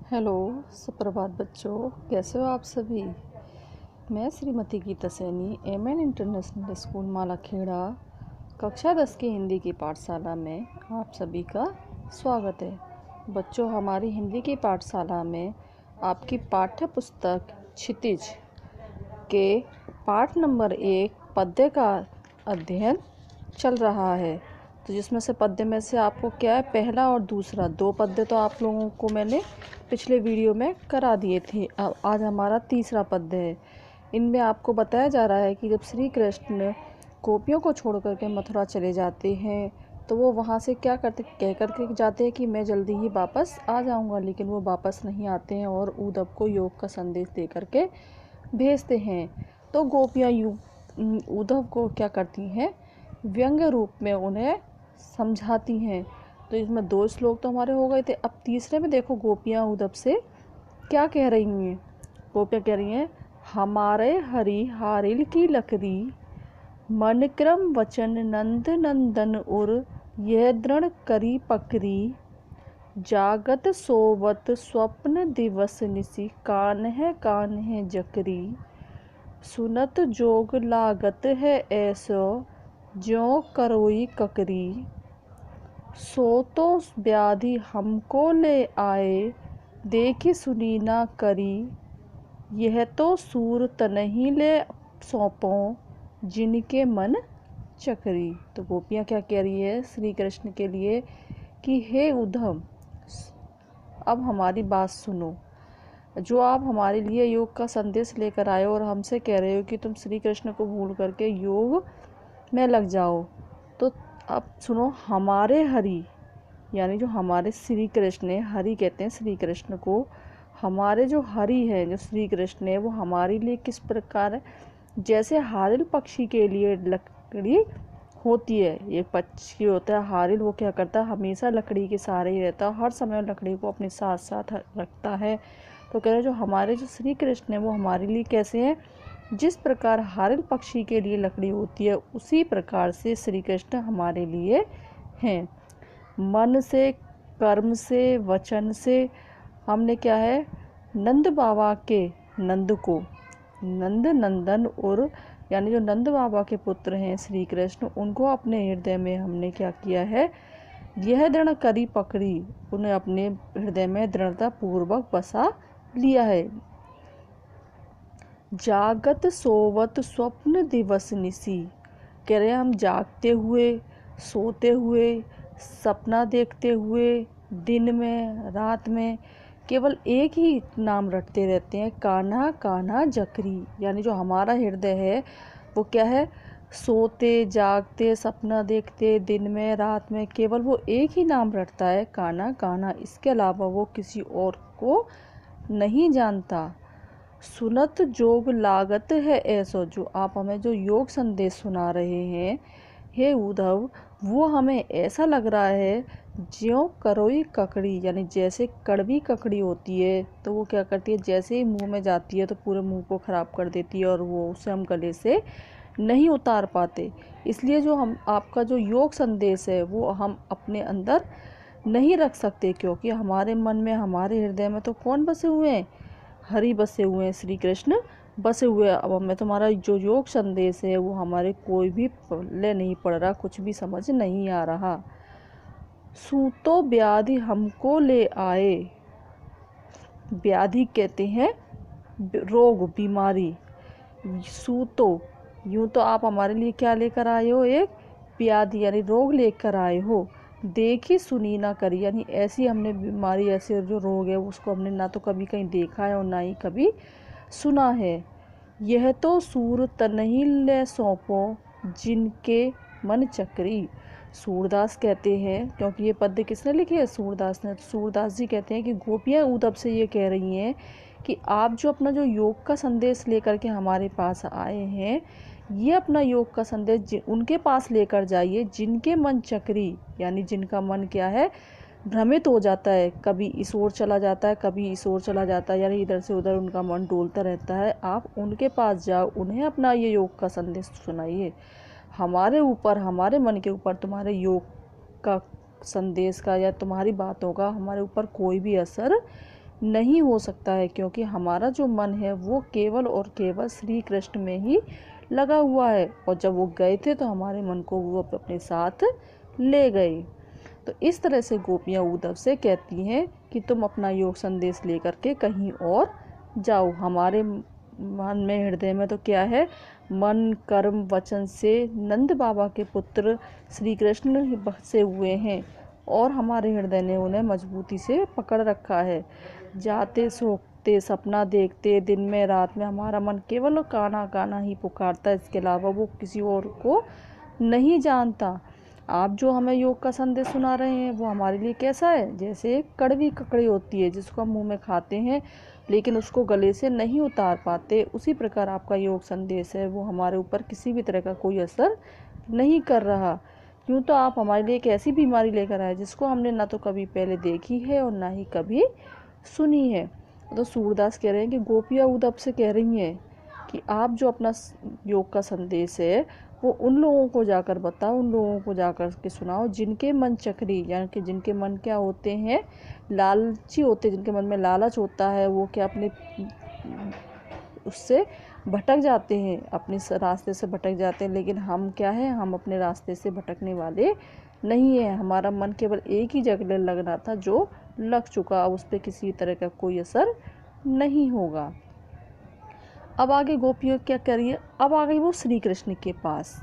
Hello, सुप्रभात बच्चों। कैसे हो आप सभी। मैं Shrimati Geeta Saini MN international school Malakheda कक्षा 10 की हिंदी की पाठशाला में आप सभी का स्वागत है। बच्चों, हमारी हिंदी की पाठशाला में आपकी पाठ्य पुस्तक क्षितिज के पाठ नंबर 1 पद्य का अध्ययन चल रहा है। तो जिसमें से पद्य में से आपको क्या है, पहला और दूसरा 2 पद्य तो आप लोगों को मैंने पिछले वीडियो में करा दिए थे। अब आज हमारा तीसरा पद्य है। इनमें आपको बताया जा रहा है कि जब श्री कृष्ण गोपियों को छोड़ करके मथुरा चले जाते हैं तो वो वहाँ से क्या करते कह करके जाते हैं कि मैं जल्दी ही वापस आ जाऊँगा, लेकिन वो वापस नहीं आते हैं और उद्धव को योग का संदेश दे करके भेजते हैं। तो गोपियाँ उद्धव को क्या करती हैं, व्यंग्य रूप में उन्हें समझाती हैं। तो इसमें 2 श्लोक तो हमारे हो गए थे। अब तीसरे में देखो गोपियाँ उद्धव से क्या कह रही हैं। गोपियाँ कह रही हैं, हमारे हरि हारिल की लकड़ी मन क्रम वचन नंद नंदन उर यह दृढ़ करी पकड़ी जागत सोवत स्वप्न दिवस निसी कान है जकरी सुनत जोग लागत है ऐसो ज्यों करोई ककरी सो तो व्याधि हमको ले आए देखी सुनी ना करी यह तो सूर तनही ले सौंपो जिनके मन चकरी। तो गोपियाँ क्या कह रही है श्री कृष्ण के लिए कि हे उद्धव, अब हमारी बात सुनो। जो आप हमारे लिए योग का संदेश लेकर आए और हमसे कह रहे हो कि तुम श्री कृष्ण को भूल करके योग में लग जाओ, तो अब सुनो। हमारे हरि यानी जो हमारे श्री कृष्ण है, हरि कहते हैं श्री कृष्ण को। हमारे जो हरि है, जो श्री कृष्ण है, वो हमारे लिए किस प्रकार है, जैसे हारिल पक्षी के लिए लकड़ी होती है। एक पक्षी होता है हारिल, वो क्या करता है, हमेशा लकड़ी के सहारे ही रहता है, हर समय लकड़ी को अपने साथ साथ रखता है। तो कह रहे जो हमारे जो श्री कृष्ण है वो हमारे लिए कैसे हैं, जिस प्रकार हारिल पक्षी के लिए लकड़ी होती है, उसी प्रकार से श्री कृष्ण हमारे लिए हैं। मन से, कर्म से, वचन से हमने क्या है, नंद बाबा के नंद को, नंद नंदन और यानी जो नंद बाबा के पुत्र हैं श्री कृष्ण, उनको अपने हृदय में हमने क्या किया है, यह दृढ़ करी पकड़ी, उन्हें अपने हृदय में दृढ़ता पूर्वक बसा लिया है। जागत सोवत स्वप्न दिवस निसी, कह रहे हैं हम जागते हुए, सोते हुए, सपना देखते हुए, दिन में रात में केवल एक ही नाम रटते रहते हैं, कान्हा कान्हा जकरी। यानी जो हमारा हृदय है वो क्या है, सोते जागते सपना देखते दिन में रात में केवल वो एक ही नाम रटता है, कान्हा कान्हा। इसके अलावा वो किसी और को नहीं जानता। सुनत जोग लागत है ऐसो, जो आप हमें जो योग संदेश सुना रहे हैं हे उद्धव, वो हमें ऐसा लग रहा है ज्यों करोई ककड़ी, यानी जैसे कड़वी ककड़ी होती है तो वो क्या करती है, जैसे ही मुंह में जाती है तो पूरे मुंह को ख़राब कर देती है और वो उसे हम गले से नहीं उतार पाते। इसलिए जो हम आपका जो योग संदेश है वो हम अपने अंदर नहीं रख सकते, क्योंकि हमारे मन में, हमारे हृदय में तो कौन बसे हुए हैं, हरि बसे हुए हैं, श्री कृष्ण बसे हुए हैं। अब हमें तुम्हारा जो योग संदेश है वो हमारे कोई भी पल्ले नहीं पड़ रहा, कुछ भी समझ नहीं आ रहा। सूतो व्याधि हमको ले आए, व्याधि कहते हैं रोग, बीमारी। सूतो, यूँ तो आप हमारे लिए क्या लेकर आए हो, एक व्याधि यानी रोग लेकर आए हो। देखी सुनी ना करी, यानी ऐसी हमने बीमारी, ऐसे जो रोग है उसको हमने ना तो कभी कहीं देखा है और ना ही कभी सुना है। यह तो सूर तनही ले सौंपो जिनके मन चक्री। सूरदास कहते हैं, क्योंकि ये पद्य किसने लिखे है, सूरदास ने। सूरदास जी कहते हैं कि गोपियाँ उद्धव से ये कह रही हैं कि आप जो अपना जो योग का संदेश लेकर के हमारे पास आए हैं, ये अपना योग का संदेश उनके पास लेकर जाइए जिनके मन चक्री, यानी जिनका मन क्या है, भ्रमित हो जाता है, कभी इस ओर चला जाता है, कभी इस ओर चला जाता है, यानी इधर से उधर उनका मन डोलता रहता है। आप उनके पास जाओ, उन्हें अपना ये योग का संदेश सुनाइए। हमारे ऊपर, हमारे मन के ऊपर तुम्हारे योग का संदेश का या तुम्हारी बातों का हमारे ऊपर कोई भी असर नहीं हो सकता है, क्योंकि हमारा जो मन है वो केवल और केवल श्री कृष्ण में ही लगा हुआ है, और जब वो गए थे तो हमारे मन को वो अपने साथ ले गए। तो इस तरह से गोपियाँ उद्धव से कहती हैं कि तुम अपना योग संदेश लेकर के कहीं और जाओ। हमारे मन में, हृदय में तो क्या है, मन कर्म वचन से नंद बाबा के पुत्र श्री कृष्ण ही बसे हुए हैं, और हमारे हृदय ने उन्हें मजबूती से पकड़ रखा है। जाते सोते सपना देखते, दिन में रात में हमारा मन केवल कान्हा कान्हा ही पुकारता है, इसके अलावा वो किसी और को नहीं जानता। आप जो हमें योग का संदेश सुना रहे हैं वो हमारे लिए कैसा है, जैसे एक कड़वी ककड़ी होती है जिसको हम मुंह में खाते हैं लेकिन उसको गले से नहीं उतार पाते, उसी प्रकार आपका योग संदेश है, वो हमारे ऊपर किसी भी तरह का कोई असर नहीं कर रहा। क्यों, तो आप हमारे लिए एक ऐसी बीमारी लेकर आए जिसको हमने ना तो कभी पहले देखी है और ना ही कभी सुनी है। तो सूरदास कह रहे हैं कि गोपियाँ उद्धव से कह रही हैं कि आप जो अपना योग का संदेश है वो उन लोगों को जाकर बताओ, उन लोगों को जाकर के सुनाओ जिनके मन चक्री, यानी कि जिनके मन क्या होते हैं, लालची होते हैं, जिनके मन में लालच होता है, वो क्या अपने उससे भटक जाते हैं, अपने रास्ते से भटक जाते हैं। लेकिन हम क्या है, हम अपने रास्ते से भटकने वाले नहीं है। हमारा मन केवल एक ही जगह लगना था जो लग चुका, उस पर किसी तरह का कोई असर नहीं होगा। अब आगे गोपियों क्या कह रही है, अब आ गई वो श्री कृष्ण के पास।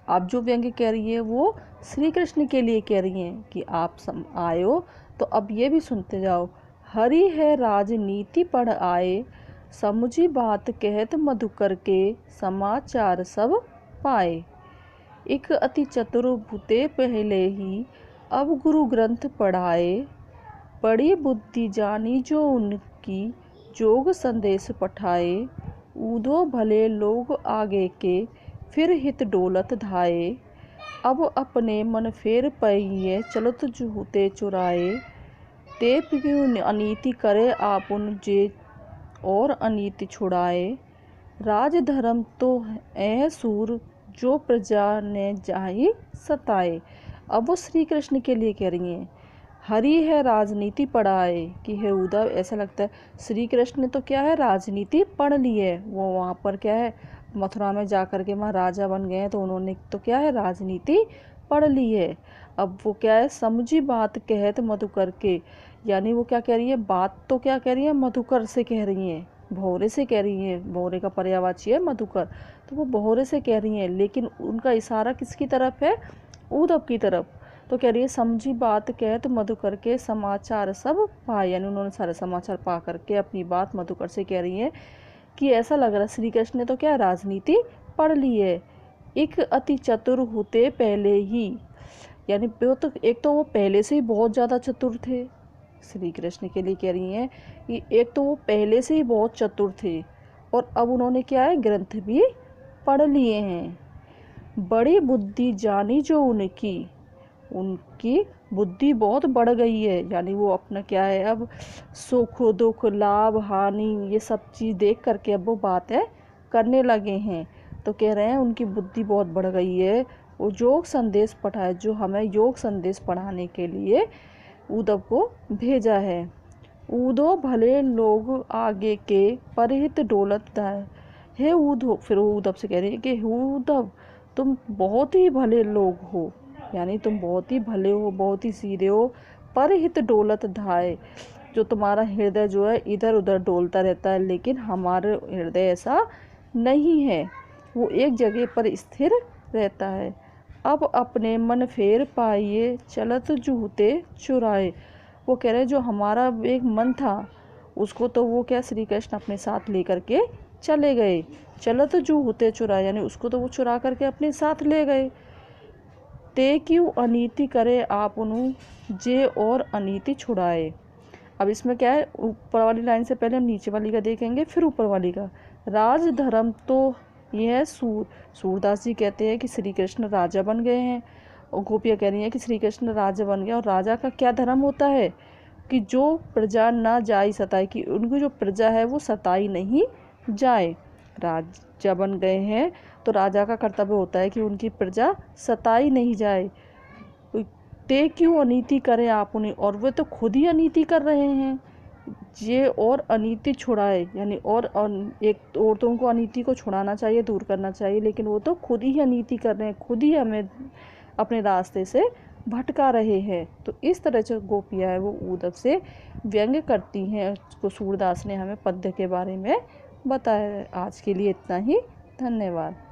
आप जो व्यंग्य कह रही है वो श्री कृष्ण के लिए कह रही हैं कि आप आए हो, तो अब ये भी सुनते जाओ। हरि है राजनीति पढ़ आए, समुझी बात कहत मधुकर के, समाचार सब पाए। एक अति चतुर भूते पहले ही, अब गुरु ग्रंथ पढ़ाए, बड़ी बुद्धि जानी जो उनकी, जोग संदेश पठाए। ऊधो भले लोग आगे के, फिर हित डोलत धाये, अब अपने मन फेर पइए, चलत जूते चुराए। तेप क्यों अनीति करे आपुन जे, और अनीति छुड़ाए। राज धर्म तो ऐ सूर, जो प्रजा ने जाहि सताए। अब वो श्री कृष्ण के लिए कह रही हैं, हरि है राजनीति पढ़ाए, कि हे उद्धव, ऐसा लगता है श्री कृष्ण ने तो क्या है, राजनीति पढ़ ली है। वो वहाँ पर क्या है, मथुरा में जाकर के वहाँ राजा बन गए हैं, तो उन्होंने तो क्या है, राजनीति पढ़ ली है। अब वो क्या है, समझी बात कहत मधुकर के, यानी वो क्या कह रही है, बात तो क्या कह रही है, मधुकर से कह रही हैं, भौरे से कह रही हैं। भौरे का पर्यायवाची है मधुकर, तो वो भौरे से कह रही हैं, लेकिन उनका इशारा किसकी तरफ है, उद्धव की तरफ। तो कह रही है, समझी बात कहत मधुकर के, समाचार सब पाए, यानी उन्होंने सारे समाचार पा करके अपनी बात मधुकर से कह रही है कि ऐसा लग रहा है श्री कृष्ण ने तो क्या राजनीति पढ़ ली है। एक अति चतुर होते पहले ही, यानी तो एक तो वो पहले से ही बहुत ज़्यादा चतुर थे, श्री कृष्ण के लिए कह रही हैं कि एक तो वो पहले से ही बहुत चतुर थे, और अब उन्होंने क्या है, ग्रंथ भी पढ़ लिए हैं। बड़ी बुद्धि जानी जो उनकी, उनकी बुद्धि बहुत बढ़ गई है, यानी वो अपना क्या है, अब सुख दुख लाभ हानि ये सब चीज़ देख करके अब वो बातें करने लगे हैं। तो कह रहे हैं उनकी बुद्धि बहुत बढ़ गई है। वो योग संदेश पढ़ाए, जो हमें योग संदेश पढ़ाने के लिए उद्धव को भेजा है। ऊधो भले लोग आगे के, परहित डोलत है उद्धव। फिर वो उद्धव से कह रही है कि उद्धव, तुम बहुत ही भले लोग हो, यानी तुम बहुत ही भले हो, बहुत ही सीधे हो। पर हित डोलत धाये, जो तुम्हारा हृदय जो है इधर उधर डोलता रहता है, लेकिन हमारे हृदय ऐसा नहीं है, वो एक जगह पर स्थिर रहता है। अब अपने मन फेर पाइए, चलत जूते चुराए। वो कह रहे जो हमारा एक मन था उसको तो वो क्या, श्री कृष्ण अपने साथ लेकर के चले गए। चलत जूते चुराए, यानी उसको तो वो चुरा करके अपने साथ ले गए। ते क्यों अनीति करे आपनु, जे और अनीति छुड़ाए। अब इसमें क्या है, ऊपर वाली लाइन से पहले हम नीचे वाली का देखेंगे, फिर ऊपर वाली का। राज धर्म तो यह सूरदास जी कहते हैं कि श्री कृष्ण राजा बन गए हैं, और गोपियाँ कह रही हैं कि श्री कृष्ण राजा बन गए। और राजा का क्या धर्म होता है कि जो प्रजा ना जाई सताई, कि उनकी जो प्रजा है वो सताई नहीं जाए। राजा बन गए हैं तो राजा का कर्तव्य होता है कि उनकी प्रजा सताई नहीं जाए। ते क्यों अनीति करें आप उन्हें, और वे तो खुद ही अनीति कर रहे हैं। ये और अनीति छुड़ाए, यानी और एक औरतों को अनीति को छुड़ाना चाहिए, दूर करना चाहिए, लेकिन वो तो खुद ही अनीति कर रहे हैं, खुद ही हमें अपने रास्ते से भटका रहे हैं। तो इस तरह जो गोपियाँ है वो उद्धव से व्यंग्य करती हैं। उसको सूरदास ने हमें पद्य के बारे में बताया। आज के लिए इतना ही। धन्यवाद।